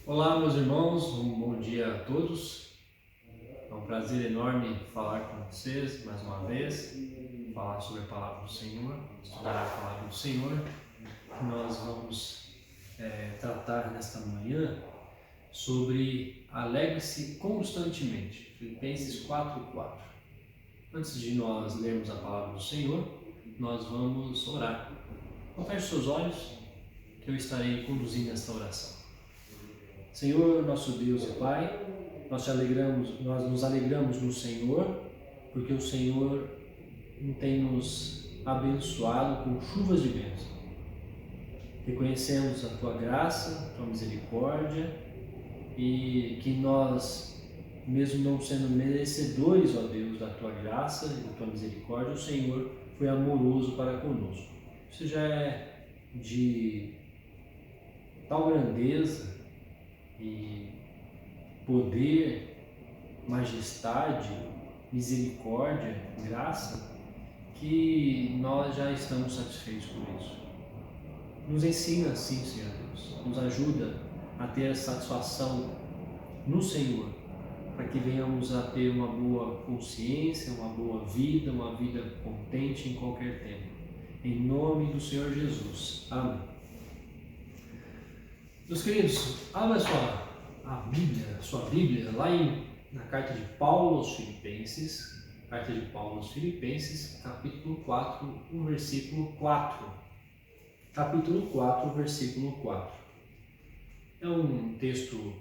Olá, meus irmãos, um bom dia a todos. É um prazer enorme falar com vocês mais uma vez, falar sobre a palavra do Senhor, estudar a palavra do Senhor. Nós vamos tratar nesta manhã sobre alegre-se constantemente, Filipenses 4:4. Antes de nós lermos a palavra do Senhor, nós vamos orar. Então, feche seus olhos, que eu estarei conduzindo esta oração. Senhor, nosso Deus e Pai, nós nos alegramos no Senhor, porque o Senhor tem nos abençoado com chuvas de bênção. Reconhecemos a Tua graça, a Tua misericórdia e que nós, mesmo não sendo merecedores, ó Deus, da Tua graça e da Tua misericórdia, o Senhor foi amoroso para conosco. Isso já é de tal grandeza e poder, majestade, misericórdia, graça, que nós já estamos satisfeitos por isso. Nos ensina assim, Senhor Deus, nos ajuda a ter satisfação no Senhor, para que venhamos a ter uma boa consciência, uma boa vida, uma vida contente em qualquer tempo. Em nome do Senhor Jesus. Amém. Meus queridos, abra sua Bíblia, lá na carta de Paulo aos Filipenses, capítulo 4, o versículo 4. Capítulo 4, versículo 4. É um texto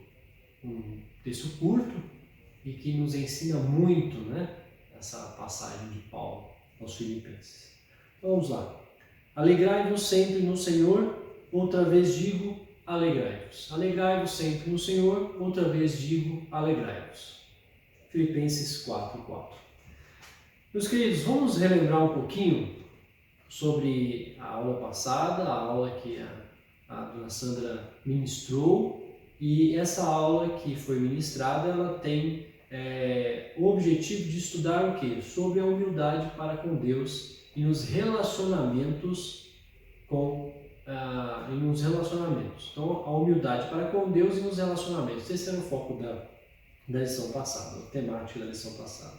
curto e que nos ensina muito, né? Essa passagem de Paulo aos Filipenses. Vamos lá. Alegrai-vos sempre no Senhor, outra vez digo, alegrai-vos. Alegrai-vos sempre no Senhor, outra vez digo, alegrai-vos. Filipenses 4:4. Meus queridos, vamos relembrar um pouquinho sobre a aula passada, a aula que a dona Sandra ministrou, e essa aula que foi ministrada, ela tem o objetivo de estudar o quê? Sobre a humildade para com Deus e nos relacionamentos Então, a humildade para com Deus e nos relacionamentos. Esse era o foco da lição passada, a temática da lição passada.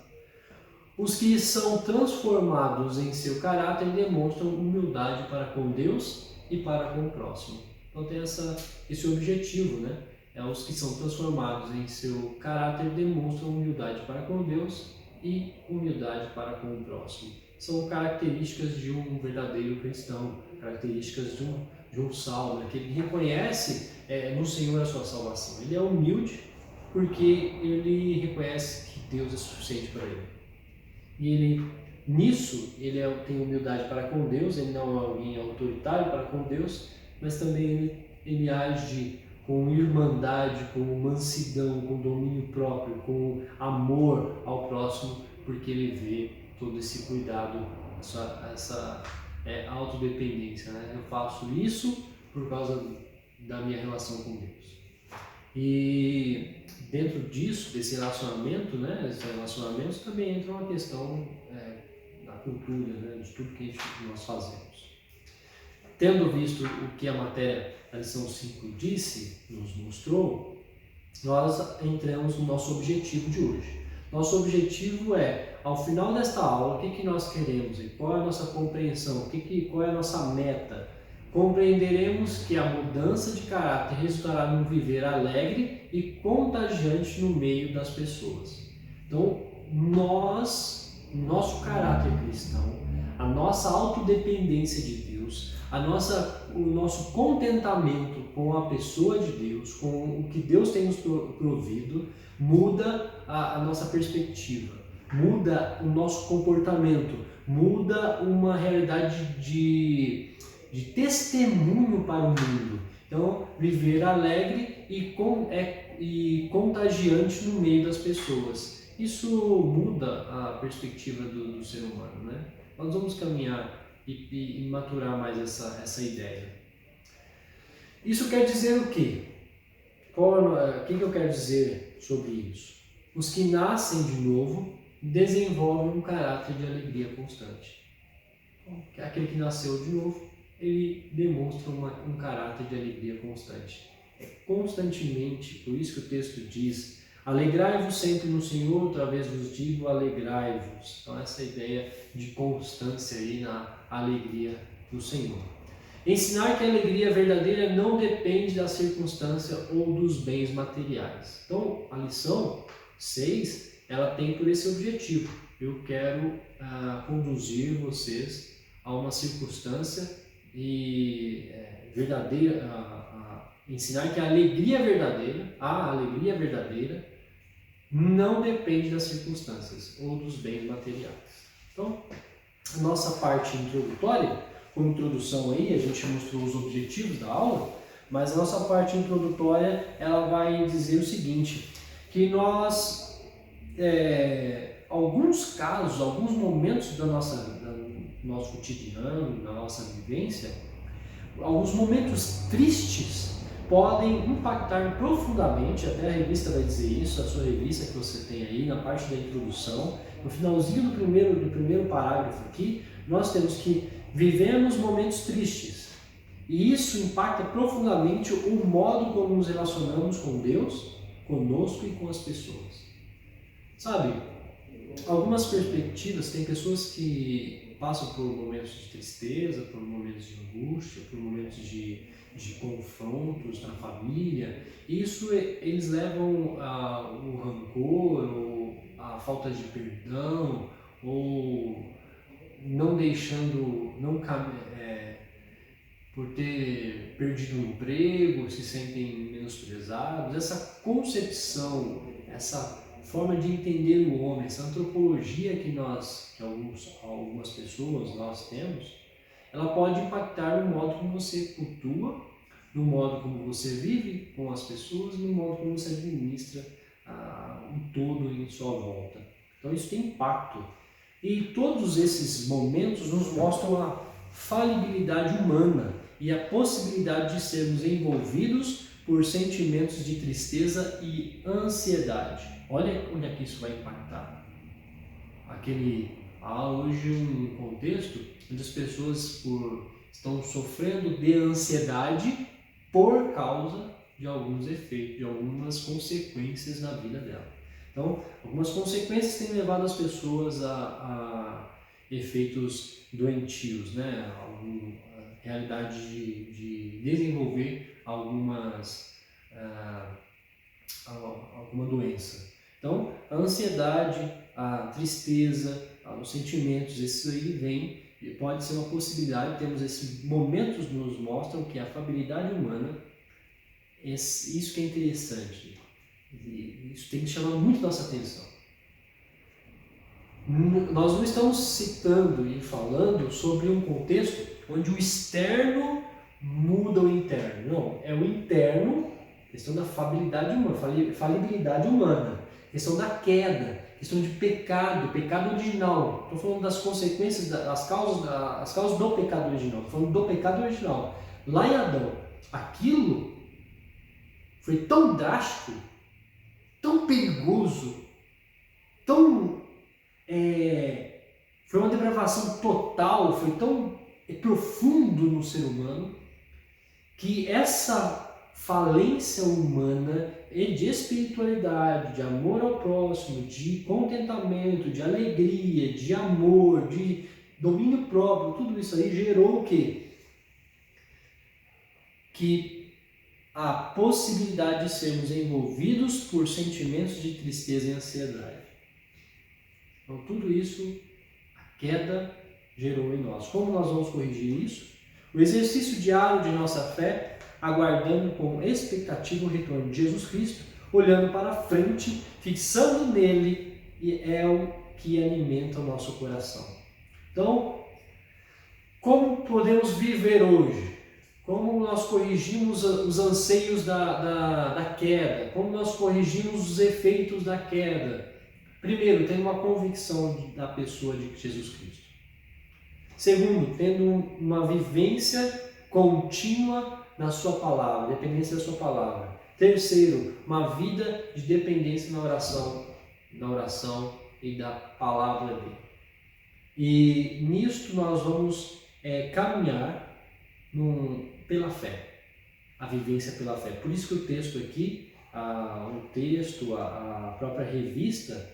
Os que são transformados em seu caráter demonstram humildade para com Deus e para com o próximo. Então tem esse objetivo, né? Os que são transformados em seu caráter demonstram humildade para com Deus e humildade para com o próximo. São características de um verdadeiro cristão, características de um salvo, né? Que ele reconhece no Senhor a sua salvação. Ele é humilde porque ele reconhece que Deus é suficiente para ele. E ele tem humildade para com Deus, ele não é alguém autoritário para com Deus, mas também ele age com irmandade, com mansidão, com domínio próprio, com amor ao próximo, porque ele vê todo esse cuidado, essa autodependência, né? Eu faço isso por causa da minha relação com Deus. E dentro desse relacionamento, né, esses relacionamentos também entra uma questão da cultura, né, de tudo que nós fazemos. Tendo visto o que a matéria da lição 5 nos mostrou, nós entramos no nosso objetivo de hoje. Nosso objetivo é, ao final desta aula, o que nós queremos e qual é a nossa compreensão, qual é a nossa meta. Compreenderemos que a mudança de caráter resultará num viver alegre e contagiante no meio das pessoas. Então, nosso caráter cristão, a nossa autodependência de Deus, o nosso contentamento com a pessoa de Deus, com o que Deus tem nos provido, muda a nossa perspectiva, muda o nosso comportamento, muda uma realidade de testemunho para o mundo. Então, viver alegre e contagiante no meio das pessoas. Isso muda a perspectiva do ser humano, né? Nós vamos caminhar e maturar mais essa ideia. Isso quer dizer o quê? O que eu quero dizer sobre isso? Os que nascem de novo desenvolvem um caráter de alegria constante. Aquele que nasceu de novo, ele demonstra um caráter de alegria constante. constantemente, por isso que o texto diz: alegrai-vos sempre no Senhor, outra vez vos digo, alegrai-vos. Então essa ideia de constância aí na alegria do Senhor. Ensinar que a alegria verdadeira não depende da circunstância ou dos bens materiais. Então a lição 6, ela tem por esse objetivo: eu quero conduzir vocês a uma circunstância verdadeira, ensinar que a alegria verdadeira não depende das circunstâncias ou dos bens materiais. Então, a nossa parte introdutória, como introdução aí, a gente mostrou os objetivos da aula, mas a nossa parte introdutória, ela vai dizer o seguinte, que nós, alguns casos, alguns momentos do nosso cotidiano, da nossa vivência, alguns momentos tristes podem impactar profundamente, até a revista vai dizer isso, a sua revista que você tem aí na parte da introdução, no finalzinho do primeiro parágrafo aqui, nós temos que vivemos momentos tristes e isso impacta profundamente o modo como nos relacionamos com Deus, conosco e com as pessoas. Sabe, algumas perspectivas, tem pessoas que passam por momentos de tristeza, por momentos de angústia, por momentos de confrontos na família. Isso eles levam o rancor, ou a falta de perdão, ou não deixando, por ter perdido um emprego, se sentem menosprezados. Essa concepção, essa forma de entender o homem, essa antropologia que algumas pessoas nós temos, ela pode impactar no modo como você cultua, no modo como você vive com as pessoas, no modo como você administra o todo em sua volta. Então isso tem impacto. E todos esses momentos nos mostram a falibilidade humana e a possibilidade de sermos envolvidos por sentimentos de tristeza e ansiedade. Olha onde é que isso vai impactar. Hoje um contexto onde as pessoas estão sofrendo de ansiedade por causa de alguns efeitos, de algumas consequências na vida dela. Então, algumas consequências têm levado as pessoas a efeitos doentios, né? A realidade de desenvolver alguma doença. Então, a ansiedade, a tristeza, os sentimentos, esses aí vêm, e pode ser uma possibilidade. Temos esses momentos que nos mostram que a falibilidade humana, isso que é interessante, isso tem que chamar muito nossa atenção. Nós não estamos citando e falando sobre um contexto onde o externo muda o interno. Não, é o interno, questão da falibilidade humana, questão da queda, questão de pecado original. Estou falando das consequências, as causas do pecado original. Estou falando do pecado original. Lá em Adão, aquilo foi tão drástico, tão perigoso, foi uma depravação total, foi tão profundo no ser humano, que essa falência humana e de espiritualidade, de amor ao próximo, de contentamento, de alegria, de amor, de domínio próprio, tudo isso aí gerou o quê? Que a possibilidade de sermos envolvidos por sentimentos de tristeza e ansiedade. Então tudo isso, a queda gerou em nós. Como nós vamos corrigir isso? O exercício diário de nossa fé, aguardando com expectativa o retorno de Jesus Cristo, olhando para frente, fixando nele, e é o que alimenta o nosso coração. Então, como podemos viver hoje? Como nós corrigimos os anseios da queda? Como nós corrigimos os efeitos da queda? Primeiro, tendo uma convicção da pessoa de Jesus Cristo. Segundo, tendo uma vivência contínua na sua palavra, dependência da sua palavra. Terceiro, uma vida de dependência na oração e da palavra dele. E nisto nós vamos caminhar pela fé. a vivência pela fé. Por isso que o texto aqui, a própria revista,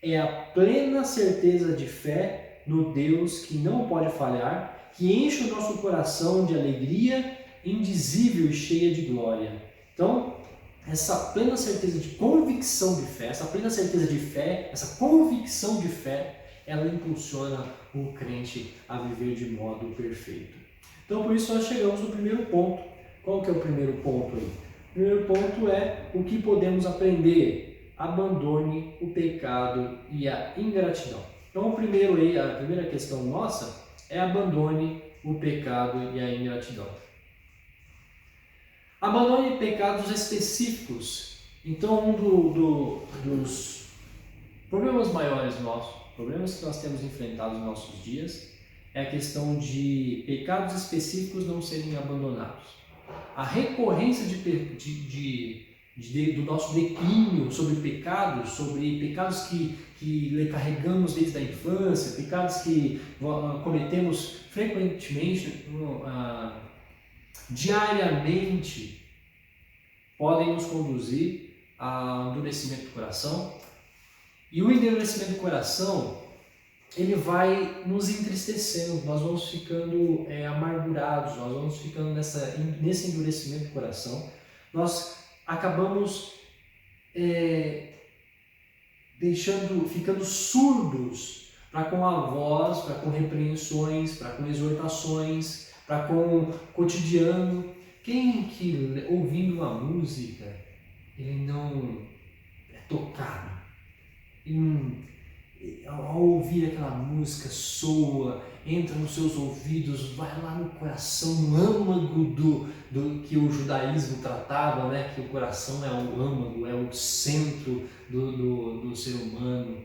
é a plena certeza de fé no Deus que não pode falhar, que enche o nosso coração de alegria indizível e cheia de glória. Então, essa plena certeza de convicção de fé, essa plena certeza de fé, essa convicção de fé, ela impulsiona o crente a viver de modo perfeito. Então, por isso nós chegamos no primeiro ponto. Qual que é o primeiro ponto aí? O primeiro ponto é o que podemos aprender. Abandone o pecado e a ingratidão. Então, a primeira questão nossa é abandone o pecado e a ingratidão. Abandone pecados específicos. Então, dos problemas maiores nossos, problemas que nós temos enfrentado nos nossos dias, é a questão de pecados específicos não serem abandonados. A recorrência do nosso declínio sobre pecados que carregamos desde a infância, pecados que cometemos frequentemente, diariamente, podem nos conduzir a endurecimento do coração. E o endurecimento do coração, ele vai nos entristecendo, nós vamos ficando amargurados, nós vamos ficando nesse endurecimento do coração, nós acabamos ficando surdos para com a voz, para com repreensões, para com exortações, para com o cotidiano. Quem que ouvindo uma música, ele não é tocado? Ao ouvir aquela música soa, entra nos seus ouvidos, vai lá no coração, no âmago do que o judaísmo tratava, né? Que o coração é o âmago, é o centro do ser humano.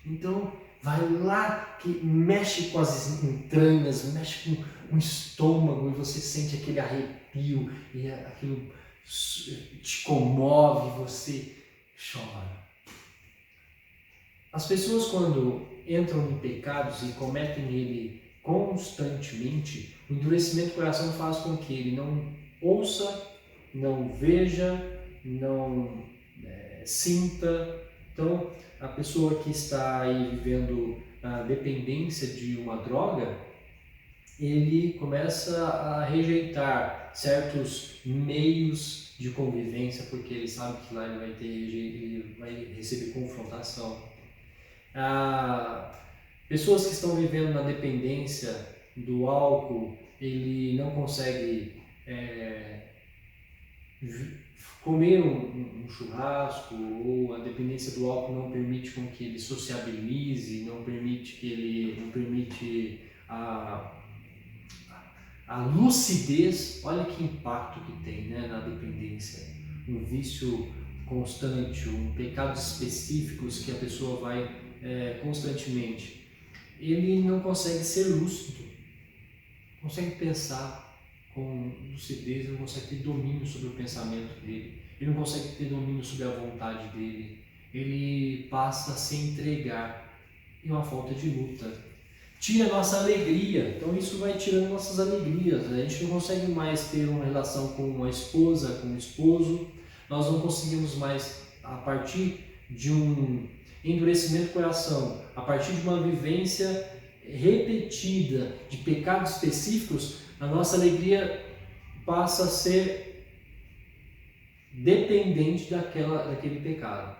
Então, vai lá, que mexe com as entranhas, mexe com o estômago, e você sente aquele arrepio, e aquilo te comove, você chora. As pessoas, quando entram em pecados e cometem ele constantemente, o endurecimento do coração faz com que ele não ouça, não veja, não sinta. Então, a pessoa que está aí vivendo a dependência de uma droga, ele começa a rejeitar certos meios de convivência, porque ele sabe que lá ele vai receber confrontação. Pessoas que estão vivendo na dependência do álcool, ele não consegue comer um churrasco, ou a dependência do álcool não permite com que ele sociabilize, não permite a lucidez. Olha que impacto que tem, né, na dependência, um vício constante, pecados específicos que a pessoa vai constantemente. Ele não consegue ser lúcido, não consegue pensar com lucidez, não consegue ter domínio sobre o pensamento dele, ele não consegue ter domínio sobre a vontade dele, ele passa a se entregar em uma falta de luta. Tira a nossa alegria, então isso vai tirando nossas alegrias, a gente não consegue mais ter uma relação com uma esposa, com um esposo, nós não conseguimos mais, a partir de um endurecimento do coração, a partir de uma vivência repetida de pecados específicos, a nossa alegria passa a ser dependente daquele pecado.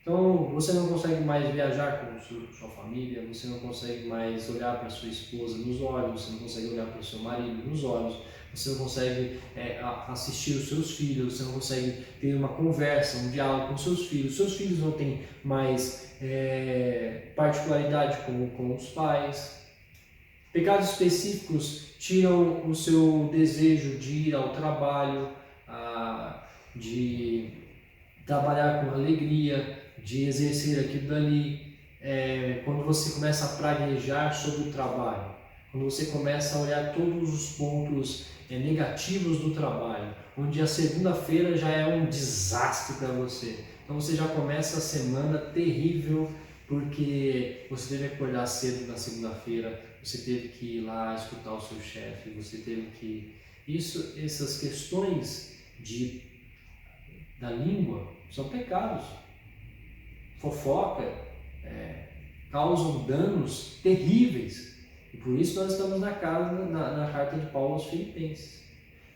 Então, você não consegue mais viajar com sua família, você não consegue mais olhar para sua esposa nos olhos, você não consegue olhar para o seu marido nos olhos, você não consegue assistir os seus filhos, você não consegue ter uma conversa, um diálogo com seus filhos não têm mais particularidade com os pais. Pecados específicos tiram o seu desejo de ir ao trabalho, de trabalhar com alegria, de exercer aquilo dali. Quando você começa a praguejar sobre o trabalho, quando você começa a olhar todos os pontos negativos do trabalho, onde a segunda-feira já é um desastre para você. Então você já começa a semana terrível, porque você teve que acordar cedo na segunda-feira, você teve que ir lá escutar o seu chefe, você teve que essas questões da língua são pecados. Fofoca causam danos terríveis. E por isso nós estamos na carta de Paulo aos Filipenses.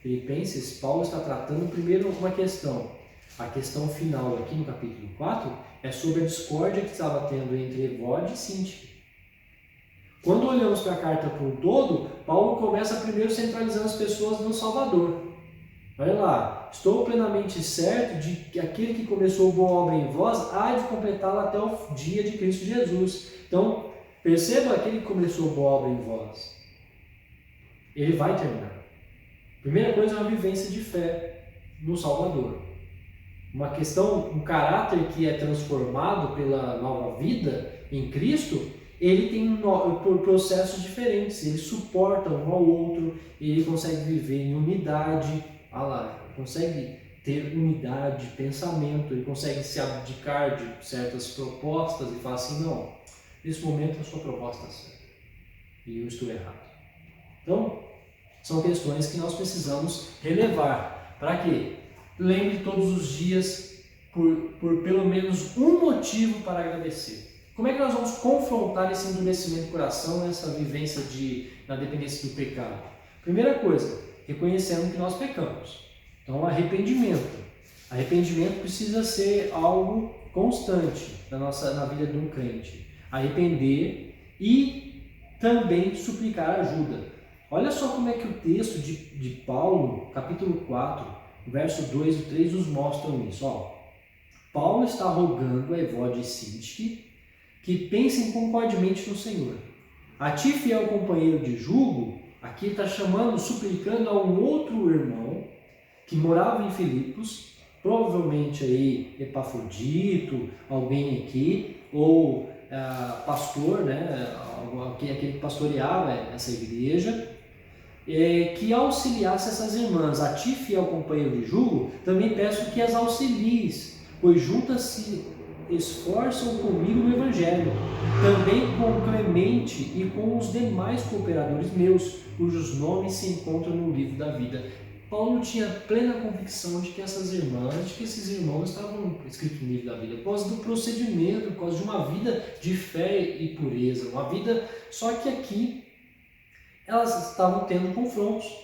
Filipenses, Paulo está tratando primeiro uma questão. A questão final aqui no capítulo 4 é sobre a discórdia que estava tendo entre Evode e Sintique. Quando olhamos para a carta por um todo, Paulo começa primeiro centralizando as pessoas no Salvador. Olha lá, estou plenamente certo de que aquele que começou boa obra em vós há de completá-la até o dia de Cristo Jesus. Então, perceba aquele que começou boa obra em vós. Ele vai terminar. Primeira coisa é uma vivência de fé no Salvador. Uma questão, um caráter que é transformado pela nova vida em Cristo, ele tem processos diferentes, ele suporta um ao outro, ele consegue viver em unidade, consegue ter unidade de pensamento, ele consegue se abdicar de certas propostas e falar assim, não, nesse momento a sua proposta está certa e eu estou errado. Então, são questões que nós precisamos relevar. Para quê? Lembre todos os dias por pelo menos um motivo para agradecer. Como é que nós vamos confrontar esse endurecimento do coração, essa vivência na dependência do pecado? Primeira coisa, reconhecendo que nós pecamos. Então, arrependimento. Arrependimento precisa ser algo constante na vida de um crente. Arrepender e também suplicar ajuda. Olha só como é que o texto de Paulo, capítulo 4, verso 2 e 3, nos mostram isso. Paulo está rogando a Evode e Sintique que pensem concordemente no Senhor. A ti, fiel companheiro de jugo, aqui está suplicando a um outro irmão que morava em Filipos, provavelmente aí Epafrodito, alguém aqui, ou pastor, né, aquele que pastoreava essa igreja, que auxiliasse essas irmãs. A ti, fiel companheiro de jugo, também peço que as auxilies, pois juntas se esforçam comigo no Evangelho, também com Clemente e com os demais cooperadores meus, cujos nomes se encontram no livro da vida. Paulo tinha plena convicção de que essas irmãs, de que esses irmãos estavam escritos no livro da vida, por causa do procedimento, por causa de uma vida de fé e pureza, uma vida, só que aqui elas estavam tendo confrontos.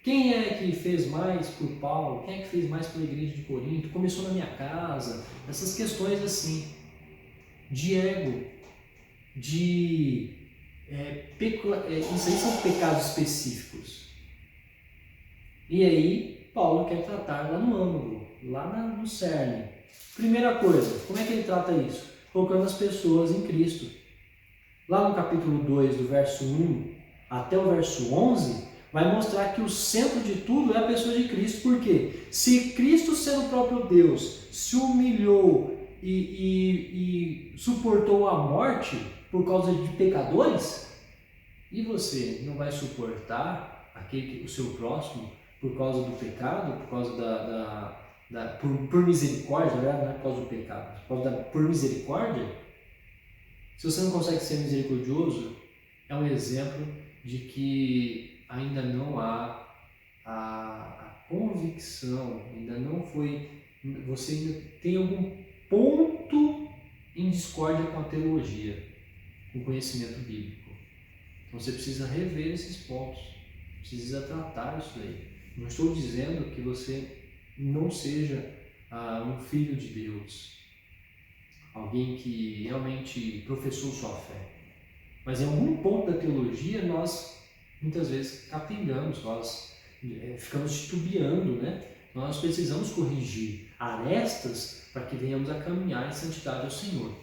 Quem é que fez mais por Paulo? Quem é que fez mais pela igreja de Corinto? Começou na minha casa. Essas questões assim, de ego, isso aí são pecados específicos. E aí, Paulo quer tratar lá no âmago, lá no cerne. Primeira coisa, como é que ele trata isso? Colocando as pessoas em Cristo. Lá no capítulo 2, do verso 1 até o verso 11, vai mostrar que o centro de tudo é a pessoa de Cristo. Por quê? Se Cristo, sendo o próprio Deus, se humilhou e suportou a morte por causa de pecadores, e você não vai suportar o seu próximo por causa do pecado, por causa por misericórdia, não é por causa do pecado, por misericórdia? Se você não consegue ser misericordioso, é um exemplo de que ainda não há a convicção, você ainda tem algum ponto em discórdia com a teologia, com o conhecimento bíblico. Então você precisa rever esses pontos, precisa tratar isso aí. Não estou dizendo que você não seja um filho de Deus, alguém que realmente professou sua fé. Mas em algum ponto da teologia nós muitas vezes capengamos, nós ficamos titubeando, né? Nós precisamos corrigir arestas para que venhamos a caminhar em santidade ao Senhor.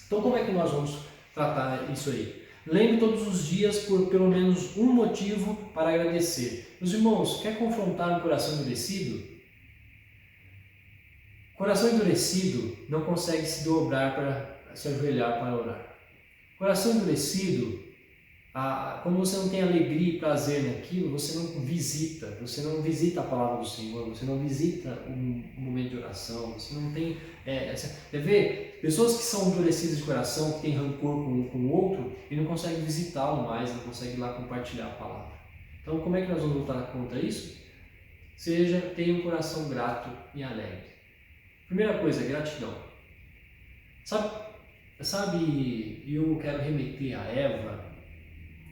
Então como é que nós vamos tratar isso aí? Lembre todos os dias por pelo menos um motivo para agradecer. Meus irmãos, quer confrontar um coração endurecido? Coração endurecido não consegue se dobrar para se ajoelhar para orar. Coração endurecido, quando você não tem alegria e prazer naquilo, você não visita a palavra do Senhor, você não visita um momento de oração, você não tem... Quer ver? Pessoas que são endurecidas de coração, que têm rancor com o outro, e não conseguem visitá-lo mais, não conseguem ir lá compartilhar a palavra. Então, como é que nós vamos lutar contra isso? Tenha um coração grato e alegre. Primeira coisa, gratidão. Sabe, eu quero remeter a Eva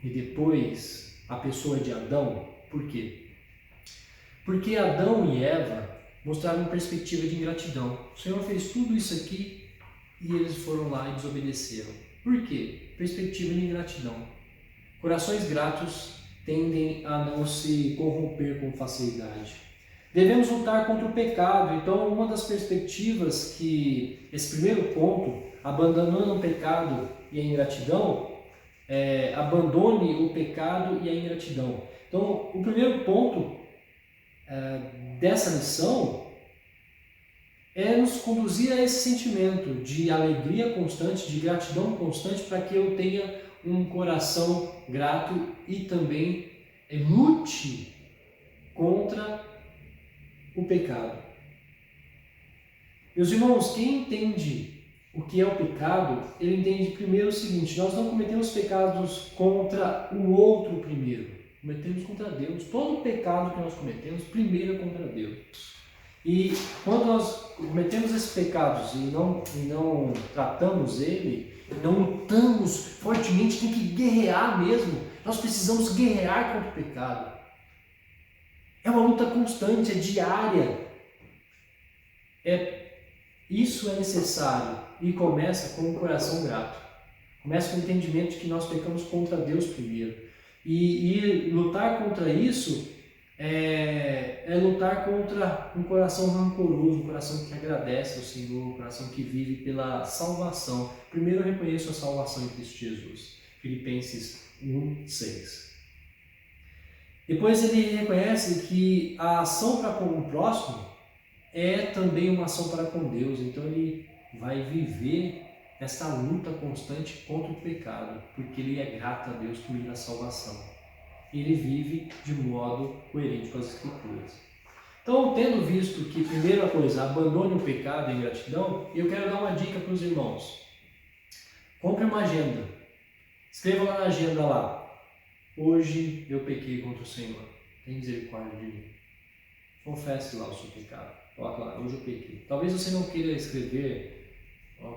e depois a pessoa de Adão. Por quê? Porque Adão e Eva mostraram perspectiva de ingratidão. O Senhor fez tudo isso aqui e eles foram lá e desobedeceram. Por quê? Perspectiva de ingratidão. Corações gratos tendem a não se corromper com facilidade. Devemos lutar contra o pecado. Então, uma das perspectivas que esse primeiro ponto, abandonando o pecado e a ingratidão, abandone o pecado e a ingratidão. Então, o primeiro ponto dessa missão é nos conduzir a esse sentimento de alegria constante, de gratidão constante, para que eu tenha um coração grato e também lute contra o pecado. Meus irmãos, quem entende o que é o pecado, ele entende primeiro o seguinte: nós não cometemos pecados contra o outro primeiro, cometemos contra Deus. Todo pecado que nós cometemos, primeiro é contra Deus. E quando nós cometemos esses pecados e não tratamos ele, não lutamos fortemente, tem que guerrear mesmo. Nós precisamos guerrear contra o pecado. É uma luta constante, é diária. Isso é necessário e começa com um coração grato. Começa com o entendimento de que nós pecamos contra Deus primeiro. E lutar contra isso é lutar contra um coração rancoroso, um coração que agradece ao Senhor, um coração que vive pela salvação. Primeiro eu reconheço a salvação em Cristo Jesus. Filipenses 1:6. Depois ele reconhece que a ação para com o próximo é também uma ação para com Deus. Então ele vai viver essa luta constante contra o pecado, porque ele é grato a Deus por meio da salvação. Ele vive de modo coerente com as Escrituras. Então, tendo visto que, primeira coisa, abandone o pecado e a ingratidão, eu quero dar uma dica para os irmãos. Compre uma agenda. Escreva lá na agenda lá: hoje eu pequei contra o Senhor, tem misericórdia de mim. Confesse lá o seu pecado. Coloque lá: hoje eu pequei. Talvez você não queira escrever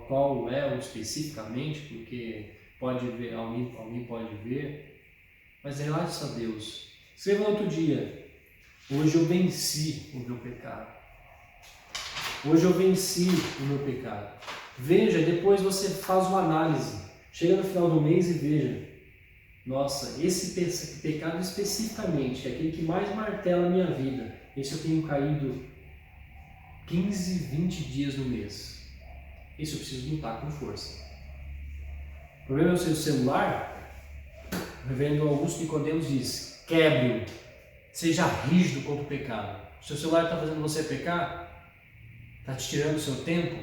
qual é o especificamente, porque pode ver, alguém pode ver, mas relate isso a Deus. Escreva no outro dia: hoje eu venci o meu pecado. Hoje eu venci o meu pecado. Veja, depois você faz uma análise. Chega no final do mês e veja: nossa, esse pecado especificamente, é aquele que mais martela a minha vida, esse eu tenho caído 15, 20 dias no mês. Esse eu preciso lutar com força. O problema é o seu celular. O reverendo Augusto Nicodemos diz: quebre-o, seja rígido contra o pecado. O seu celular está fazendo você pecar? Está te tirando o seu tempo?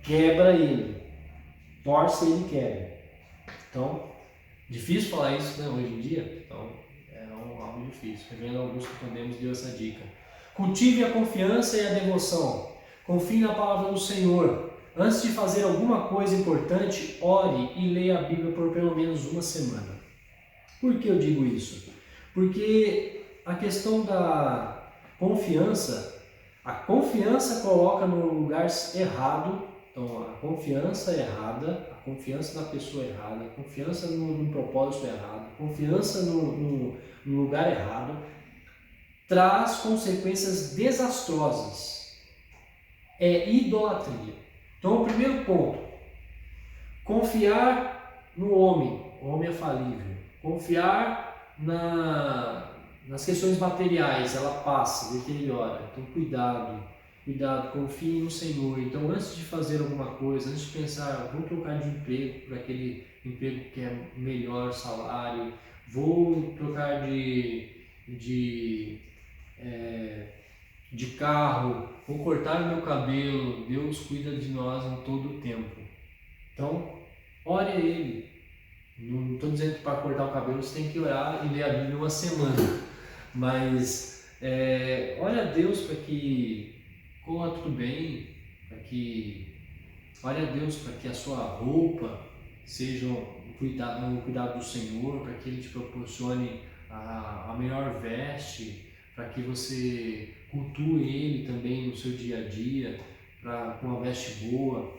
Quebra ele, torce ele e quebra. Então, difícil falar isso, né, hoje em dia, então algo difícil. O reverendo Augusto Nicodemos deu essa dica. Cultive a confiança e a devoção. Confie na palavra do Senhor. Antes de fazer alguma coisa importante, ore e leia a Bíblia por pelo menos uma semana. Por que eu digo isso? Porque a questão da confiança, a confiança coloca no lugar errado. Então, a confiança errada, a confiança na pessoa errada, a confiança no propósito errado, a confiança no lugar errado, traz consequências desastrosas. É idolatria. Então, o primeiro ponto: confiar no homem. O homem é falível. Confiar nas questões materiais, ela passa, deteriora. Então, cuidado, confie no Senhor. Então, antes de fazer alguma coisa, antes de pensar, vou trocar de emprego por aquele emprego que é melhor salário, vou trocar de carro, vou cortar o meu cabelo, Deus cuida de nós em todo o tempo. Então, ore a Ele. Não estou dizendo que para cortar o cabelo você tem que orar e ler a Bíblia uma semana, mas ore a Deus para que corra tudo bem, ore a Deus para que a sua roupa seja o cuidado do Senhor, para que Ele te proporcione a melhor veste, para que você cultue Ele também no seu dia a dia, com uma veste boa.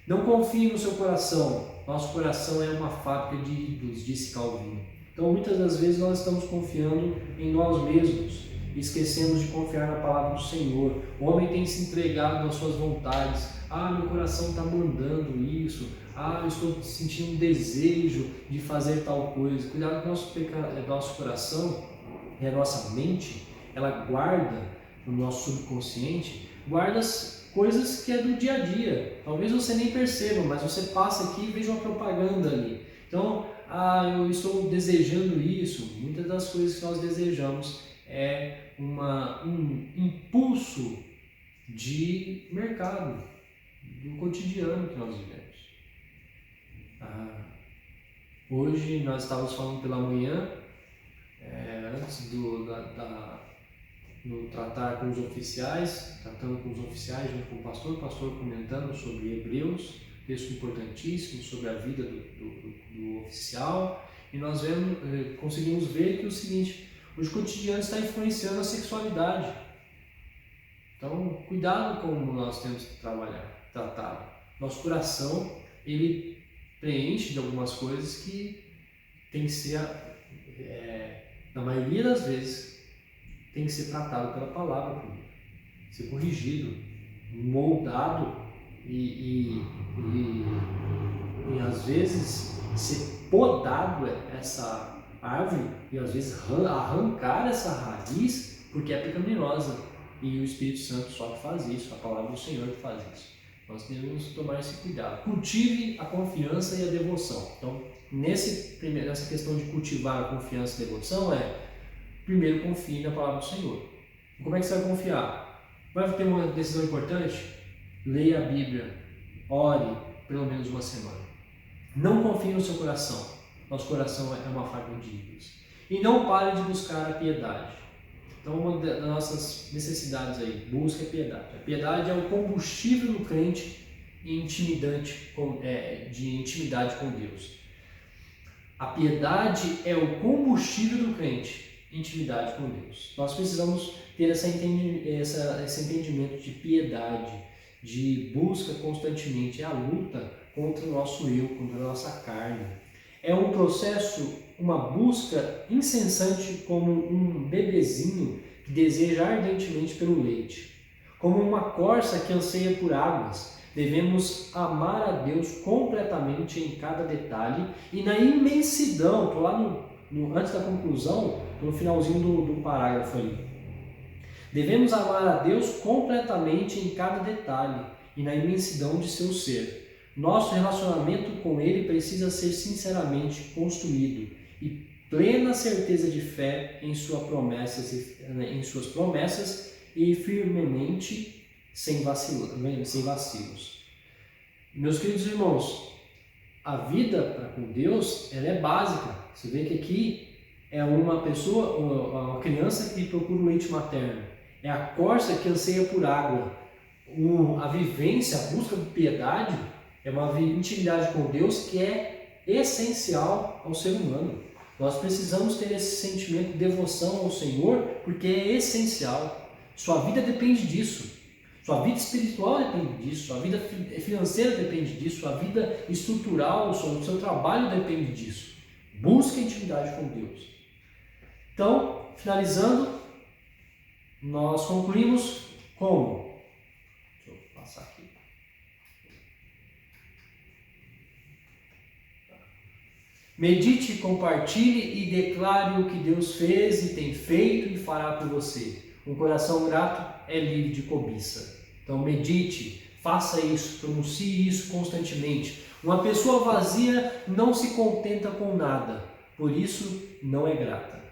Não confie no seu coração. Nosso coração é uma fábrica de ídolos, disse Calvino. Então, muitas das vezes nós estamos confiando em nós mesmos e esquecemos de confiar na palavra do Senhor. O homem tem se entregado às suas vontades. Meu coração está mandando isso. Eu estou sentindo um desejo de fazer tal coisa. Cuidado com o nosso coração e a nossa mente. Ela guarda no nosso subconsciente, guarda as coisas que é do dia a dia. Talvez você nem perceba, mas você passa aqui e veja uma propaganda ali. Então, eu estou desejando isso. Muitas das coisas que nós desejamos é um impulso de mercado, do cotidiano que nós vivemos. Hoje nós estávamos falando pela manhã, antes do tratar com os oficiais, tratando com os oficiais junto com o pastor comentando sobre Hebreus, texto importantíssimo sobre a vida do oficial, e nós conseguimos ver que o seguinte: o cotidiano está influenciando a sexualidade. Então, cuidado como nós temos que tratar. Nosso coração, ele preenche de algumas coisas que tem que ser, na maioria das vezes, tem que ser tratado pela palavra primeiro, ser corrigido, moldado e às vezes ser podado essa árvore e às vezes arrancar essa raiz porque é pecaminosa, e o Espírito Santo só que faz isso, a palavra do Senhor que faz isso. Nós devemos tomar esse cuidado. Cultive a confiança e a devoção. Então, nessa questão de cultivar a confiança e a devoção primeiro confie na palavra do Senhor. Como é que você vai confiar? Vai ter uma decisão importante? Leia a Bíblia, ore pelo menos uma semana. Não confie no seu coração. Nosso coração é uma fábrica de ídolos. E não pare de buscar a piedade. Então, uma das nossas necessidades aí, busca a piedade. A piedade é o combustível do crente de intimidade com Deus. A piedade é o combustível do crente, intimidade com Deus. Nós precisamos ter esse entendimento de piedade, de busca constantemente, é a luta contra o nosso eu, contra a nossa carne. É um processo, uma busca incessante, como um bebezinho que deseja ardentemente pelo leite. Como uma corça que anseia por águas, devemos amar a Deus completamente em cada detalhe e na imensidão. Estou lá antes da conclusão, no finalzinho do parágrafo ali. Devemos amar a Deus completamente em cada detalhe e na imensidão de seu ser. Nosso relacionamento com Ele precisa ser sinceramente construído e plena certeza de fé em suas promessas e firmemente sem vacilos. Meus queridos irmãos, a vida com Deus ela é básica. Você vê que aqui é uma pessoa, uma criança que procura o leite materno, é a corça que anseia por água. A vivência, a busca de piedade é uma intimidade com Deus que é essencial ao ser humano. Nós precisamos ter esse sentimento de devoção ao Senhor porque é essencial. Sua vida depende disso. Sua vida espiritual depende disso. Sua vida financeira depende disso. Sua vida estrutural, o seu trabalho depende disso. Busque intimidade com Deus. Então, finalizando, nós concluímos como? Deixa eu passar aqui. Medite, compartilhe e declare o que Deus fez e tem feito e fará por você. Um coração grato é livre de cobiça. Então medite, faça isso, pronuncie isso constantemente. Uma pessoa vazia não se contenta com nada, por isso não é grata.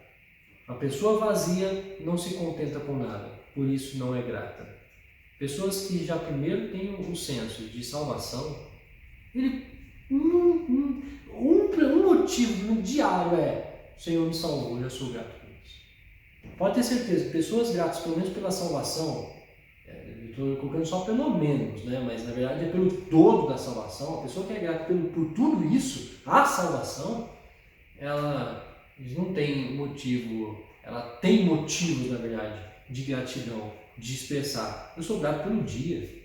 Uma pessoa vazia não se contenta com nada, por isso não é grata. Pessoas que já primeiro têm o senso de salvação, um motivo no diário o Senhor me salvou, eu já sou grato por isso. Pode ter certeza, pessoas gratas pelo menos pela salvação, estou colocando só pelo menos, né? Mas na verdade é pelo todo da salvação. A pessoa que é grata por tudo isso, a salvação, ela não tem motivo, ela tem motivos, na verdade, de gratidão, de expressar. Eu sou grato pelo dia.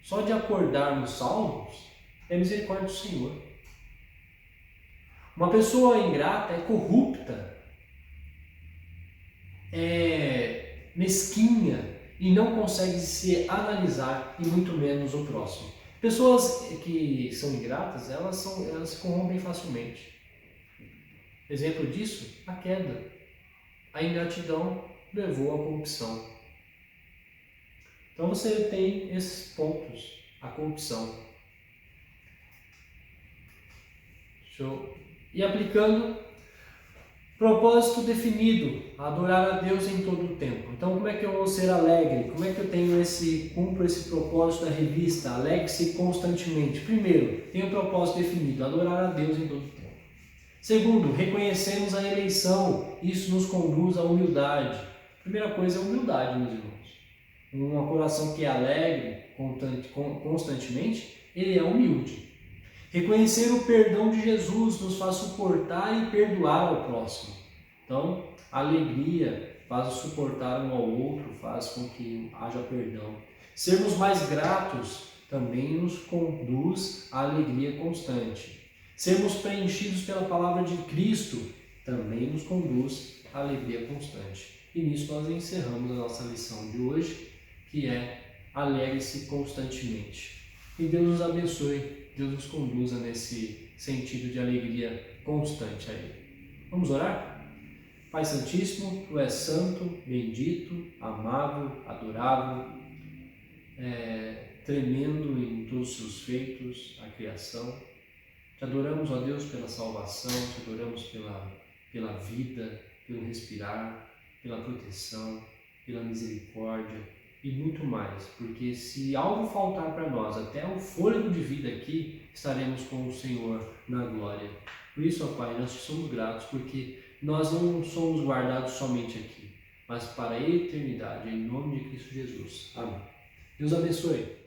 Só de acordarmos salvos é misericórdia do Senhor. Uma pessoa ingrata é corrupta, é mesquinha e não consegue se analisar, e muito menos o próximo. Pessoas que são ingratas, elas se corrompem facilmente. Exemplo disso, a queda. A ingratidão levou à corrupção. Então você tem esses pontos, a corrupção. E aplicando, propósito definido, adorar a Deus em todo o tempo. Então como é que eu vou ser alegre? Como é que eu cumpro esse propósito da revista? Alegre-se constantemente. Primeiro, tenho um propósito definido, adorar a Deus em todo o tempo. Segundo, reconhecemos a eleição, isso nos conduz à humildade. Primeira coisa é humildade, meus irmãos. Um coração que é alegre constantemente, ele é humilde. Reconhecer o perdão de Jesus nos faz suportar e perdoar ao próximo. Então, a alegria faz o suportar um ao outro, faz com que haja perdão. Sermos mais gratos também nos conduz à alegria constante. Sermos preenchidos pela palavra de Cristo também nos conduz à alegria constante. E nisso nós encerramos a nossa lição de hoje, que é alegre-se constantemente. E Deus nos abençoe, Deus nos conduza nesse sentido de alegria constante a Ele. Vamos orar? Pai Santíssimo, Tu és santo, bendito, amável, adorável, tremendo em todos os seus feitos, a criação. Te adoramos, ó Deus, pela salvação, te adoramos pela vida, pelo respirar, pela proteção, pela misericórdia e muito mais, porque se algo faltar para nós, até o fôlego de vida aqui, estaremos com o Senhor na glória. Por isso, ó Pai, nós te somos gratos, porque nós não somos guardados somente aqui, mas para a eternidade, em nome de Cristo Jesus. Amém. Deus abençoe.